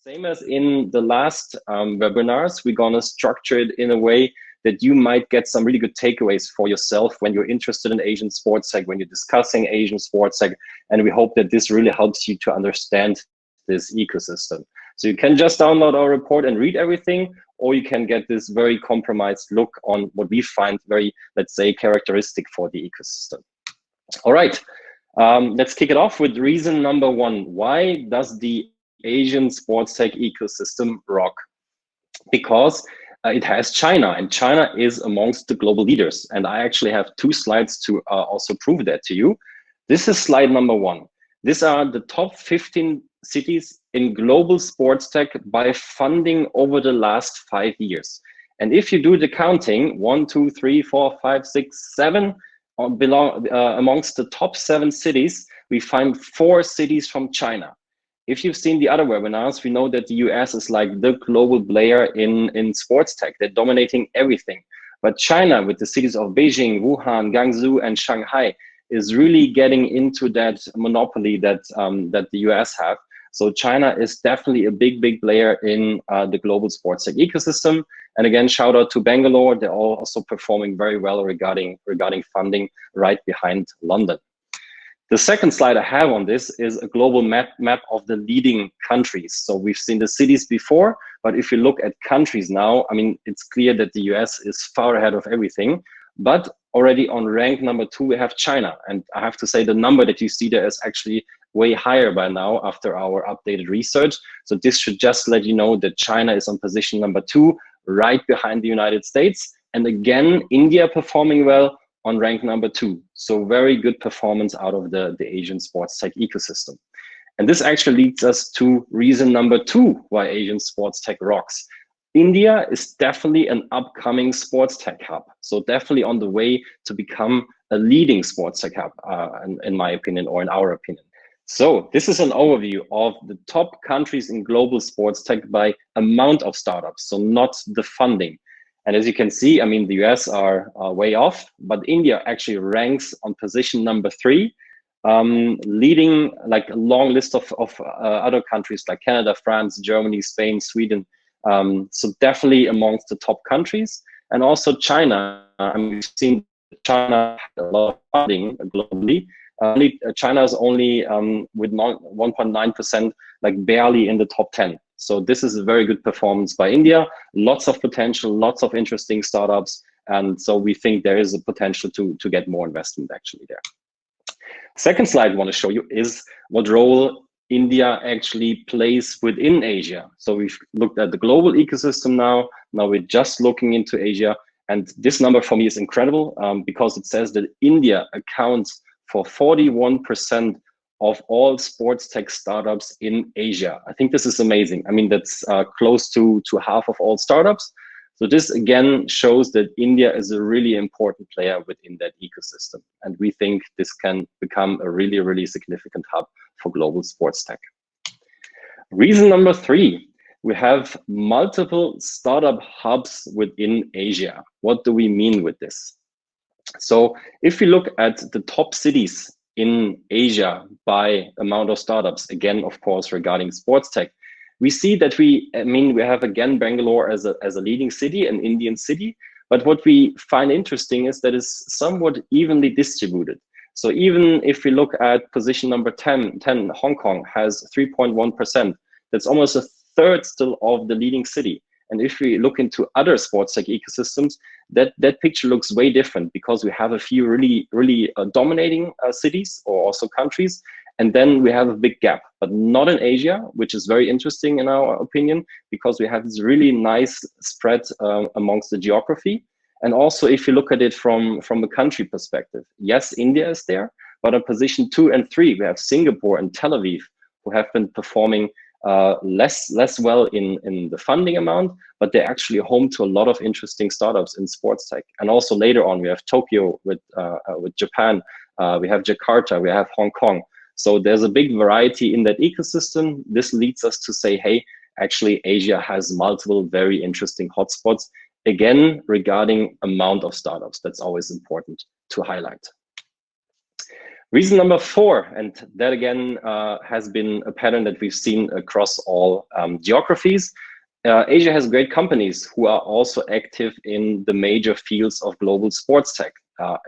Same as in the last webinars, we're gonna structure it in a way that you might get some really good takeaways for yourself when you're interested in Asian sports tech, when you're discussing Asian sports tech, and we hope that this really helps you to understand this ecosystem. So you can just download our report and read everything, or you can get this very compromised look on what we find very, let's say, characteristic for the ecosystem. All right, let's kick it off with reason number one. Why does the Asian sports tech ecosystem rock? Because it has China, and China is amongst the global leaders. And I actually have two slides to also prove that to you. This is slide number one. These are the top 15 cities in global sports tech by funding over the last 5 years. And if you do the counting, 1, 2, 3, 4, 5, 6, 7, amongst the top 7 cities, we find 4 cities from China. If you've seen the other webinars, we know that the US is like the global player in sports tech. They're dominating everything. But China, with the cities of Beijing, Wuhan, Guangzhou, and Shanghai, is really getting into that monopoly that the US have. So China is definitely a big player in the global sports tech ecosystem. And again, shout out to Bangalore. They're also performing very well regarding funding, right behind London. The second slide I have on this is a global map of the leading countries. So we've seen the cities before, but if you look at countries now, I mean, it's clear that the US is far ahead of everything. But already on rank number 2, we have China. And I have to say the number that you see there is actually way higher by now after our updated research. So this should just let you know that China is on position number 2, right behind the United States. And again, India performing well on rank number 2. So very good performance out of the Asian sports tech ecosystem. And this actually leads us to reason number 2 why Asian sports tech rocks. India is definitely an upcoming sports tech hub. So definitely on the way to become a leading sports tech hub, in my opinion, or in our opinion. So this is an overview of the top countries in global sports tech by amount of startups, so not the funding. And as you can see, I mean, the US are way off, but India actually ranks on position number 3, leading like a long list of other countries like Canada, France, Germany, Spain, Sweden. So definitely amongst the top countries. And also China. I mean, we've seen China had a lot of funding globally. China is only with 1.9%, like barely in the top 10. So this is a very good performance by India. Lots of potential, lots of interesting startups. And so we think there is a potential to get more investment actually there. Second slide I want to show you is what role India actually plays within Asia. So we've looked at the global ecosystem now. Now we're just looking into Asia. And this number for me is incredible because it says that India accounts for 41% of all sports tech startups in Asia. I think this is amazing. I mean, that's close to half of all startups. So this again shows that India is a really important player within that ecosystem. And we think this can become a really significant hub for global sports tech. Reason number 3, we have multiple startup hubs within Asia. What do we mean with this? So if we look at the top cities in Asia by amount of startups, again, of course, regarding sports tech, we see that we have again Bangalore as a leading city, an Indian city. But what we find interesting is that it's somewhat evenly distributed. So even if we look at position number 10, Hong Kong has 3.1%. That's almost a third still of the leading city. And if we look into other sports tech ecosystems, that picture looks way different because we have a few really dominating cities or also countries. And then we have a big gap, but not in Asia, which is very interesting in our opinion, because we have this really nice spread amongst the geography. And also, if you look at it from a country perspective, yes, India is there, but on position 2 and 3, we have Singapore and Tel Aviv, who have been performing less well in the funding amount, but they're actually home to a lot of interesting startups in sports tech. And also later on, we have Tokyo with Japan, we have Jakarta, we have Hong Kong. So there's a big variety in that ecosystem. This leads us to say, hey, actually Asia has multiple very interesting hotspots. Again, regarding amount of startups, that's always important to highlight. Reason number 4, and that again has been a pattern that we've seen across all geographies. Asia has great companies who are also active in the major fields of global sports tech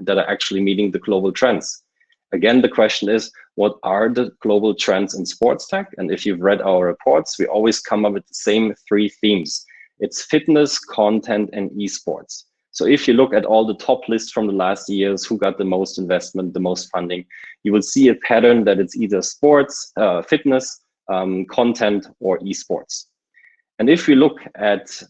that are actually meeting the global trends. Again, the question is, what are the global trends in sports tech? And if you've read our reports, we always come up with the same 3 themes. It's fitness, content, and esports. So if you look at all the top lists from the last years, who got the most investment, the most funding, you will see a pattern that it's either sports, fitness, content, or esports. And if we look at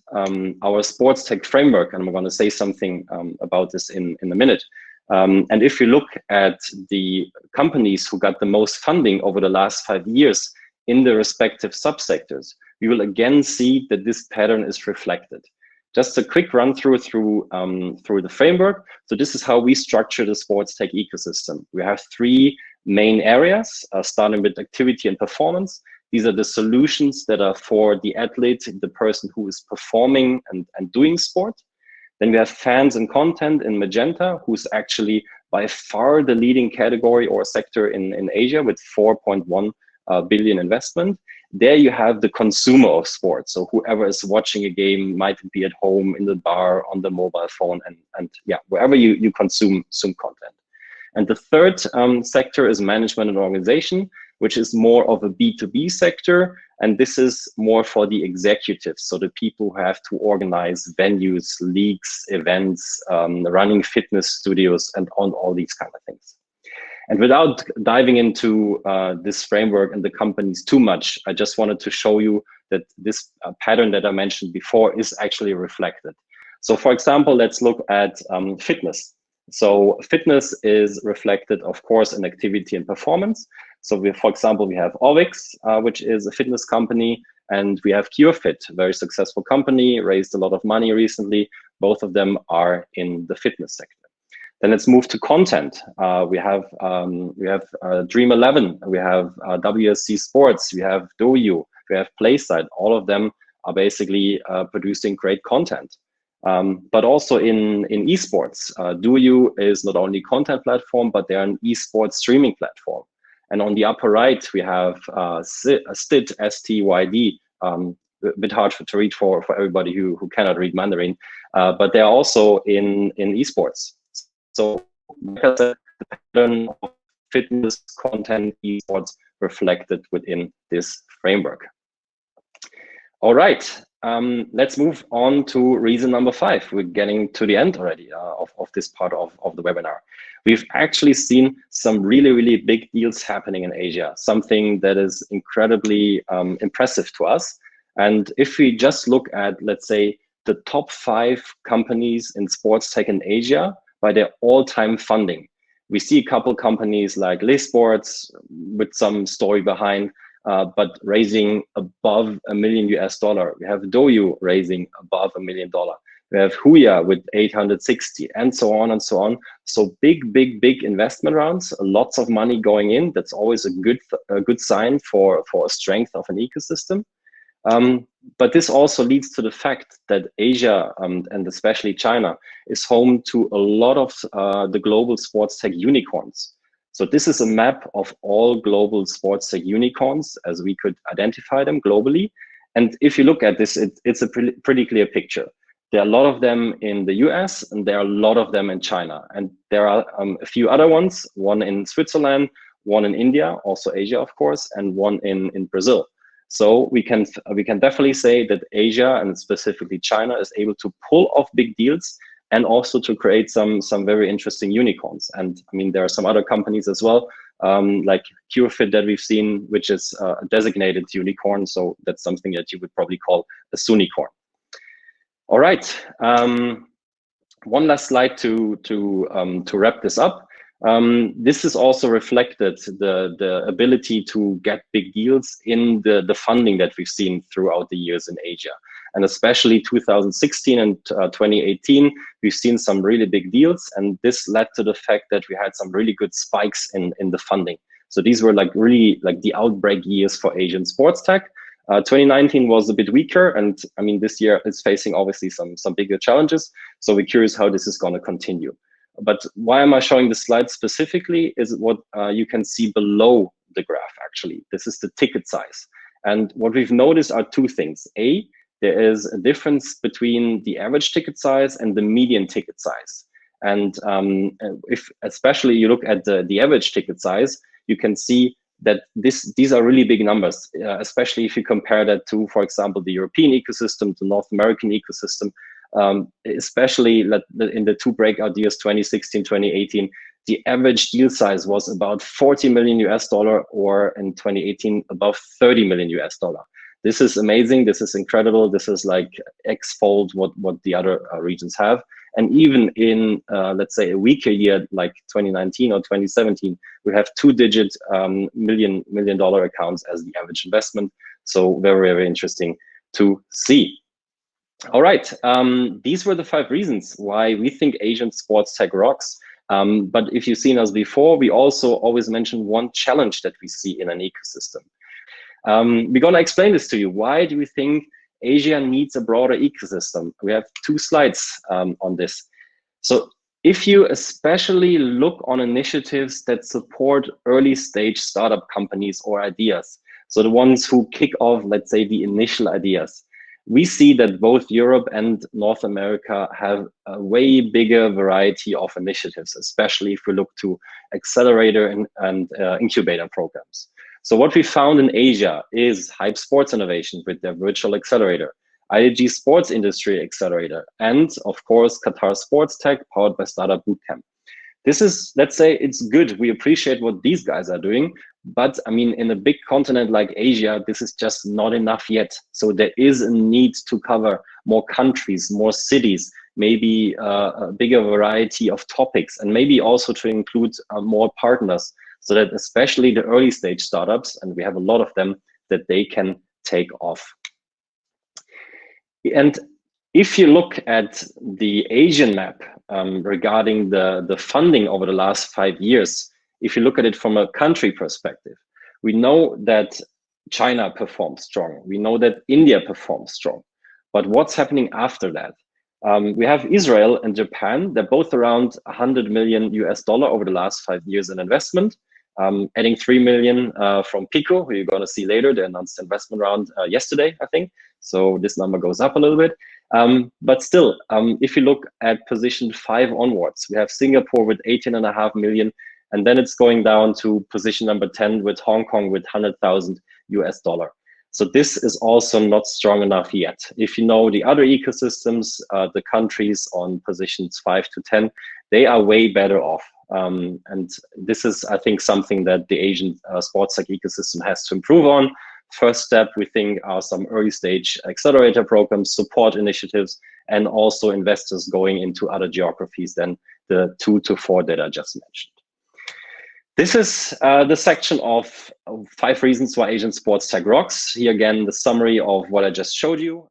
our sports tech framework, and I'm going to say something about this in a minute, and if you look at the companies who got the most funding over the last 5 years in the respective subsectors, we will again see that this pattern is reflected. Just a quick run through the framework. So this is how we structure the sports tech ecosystem. We have 3 main areas, starting with activity and performance. These are the solutions that are for the athlete, the person who is performing and doing sport. Then we have fans and content in magenta, who's actually by far the leading category or sector in Asia with 4.1 billion investment. There you have the consumer of sports. So whoever is watching a game, might be at home, in the bar, on the mobile phone, and yeah, wherever you consume content. And the third sector is management and organization, which is more of a B2B sector. And this is more for the executives. So the people who have to organize venues, leagues, events, running fitness studios, and on all these kind of things. And without diving into this framework and the companies too much, I just wanted to show you that this pattern that I mentioned before is actually reflected. So for example, let's look at fitness. So fitness is reflected, of course, in activity and performance. So for example, we have Ovix, which is a fitness company, and we have CureFit, a very successful company, raised a lot of money recently. Both of them are in the fitness sector. Then let's move to content. We have Dream 11, we have WSC Sports, we have DoYu, we have Playside. All of them are basically producing great content. But also in esports, DoYu is not only content platform, but they're an esports streaming platform. And on the upper right, we have STYD, S-T-Y-D, a bit hard to read for everybody who cannot read Mandarin, but they're also in esports. So like I said, the pattern of fitness, content, esports reflected within this framework. All right, let's move on to reason number 5. We're getting to the end already of this part of the webinar. We've actually seen some really, really big deals happening in Asia, something that is incredibly impressive to us. And if we just look at, let's say, the top 5 companies in sports tech in Asia by their all-time funding, we see a couple companies like Le Sports with some story behind, but raising above $1 million. We have DoYu raising above $1 million. We have Huya with 860, and so on and so on. So big investment rounds, lots of money going in. That's always a good sign for a strength of an ecosystem. But this also leads to the fact that Asia, and especially China, is home to a lot of the global sports tech unicorns. So this is a map of all global sports tech unicorns as we could identify them globally. And if you look at this, it's a pretty clear picture. There are a lot of them in the US, and there are a lot of them in China. And there are a few other ones, one in Switzerland, one in India, also Asia, of course, and one in Brazil. So we can definitely say that Asia, and specifically China, is able to pull off big deals and also to create some very interesting unicorns. And I mean, there are some other companies as well, like CureFit that we've seen, which is a designated unicorn. So that's something that you would probably call a Sunicorn. All right, one last slide to wrap this up. This is also reflected, the ability to get big deals in the funding that we've seen throughout the years in Asia. And especially 2016 and 2018, we've seen some really big deals. And this led to the fact that we had some really good spikes in the funding. So these were really the outbreak years for Asian sports tech. 2019 was a bit weaker. And I mean, this year is facing obviously some bigger challenges. So we're curious how this is going to continue. But why am I showing this slide specifically is what you can see below the graph, actually. This is the ticket size. And what we've noticed are two things. A, there is a difference between the average ticket size and the median ticket size. And if especially you look at the average ticket size, you can see that these are really big numbers, especially if you compare that to, for example, the European ecosystem, the North American ecosystem, especially in the two breakout years, 2016, 2018, the average deal size was about 40 million US dollar, or in 2018, above 30 million US dollar. This is amazing. This is incredible. This is like X-fold what the other regions have. And even in, let's say, a weaker year like 2019 or 2017, we have two-digit million dollar accounts as the average investment. So very, very interesting to see. All right, these were the 5 reasons why we think Asian sports tech rocks. But if you've seen us before, we also always mention one challenge that we see in an ecosystem. We're going to explain this to you. Why do we think Asia needs a broader ecosystem? We have 2 slides on this. So if you especially look on initiatives that support early stage startup companies or ideas, so the ones who kick off, let's say, the initial ideas, we see that both Europe and North America have a way bigger variety of initiatives, especially if we look to accelerator and incubator programs. So what we found in Asia is Hype Sports Innovation with their virtual accelerator, IAG Sports Industry Accelerator, and of course, Qatar SportsTech powered by Startup Bootcamp. This is, let's say, it's good. We appreciate what these guys are doing. But I mean, in a big continent like Asia, this is just not enough yet. So there is a need to cover more countries, more cities, maybe a bigger variety of topics, and maybe also to include more partners, so that especially the early stage startups, and we have a lot of them, that they can take off. And if you look at the Asian map regarding the funding over the last 5 years, if you look at it from a country perspective, we know that China performs strong. We know that India performs strong. But what's happening after that? We have Israel and Japan. They're both around 100 million US dollar over the last 5 years in investment, adding 3 million from Pico, who you're going to see later. They announced the investment round yesterday, I think. So this number goes up a little bit. But still, if you look at position 5 onwards, we have Singapore with 18.5 million. And then it's going down to position number 10 with Hong Kong with 100,000 US dollar. So this is also not strong enough yet. If you know the other ecosystems, the countries on positions 5 to 10, they are way better off. And this is, I think, something that the Asian sports tech ecosystem has to improve on. First step, we think, are some early stage accelerator programs, support initiatives, and also investors going into other geographies than the 2 to 4 that I just mentioned. This is the section of 5 reasons why Asian sports tech rocks. Here again, the summary of what I just showed you.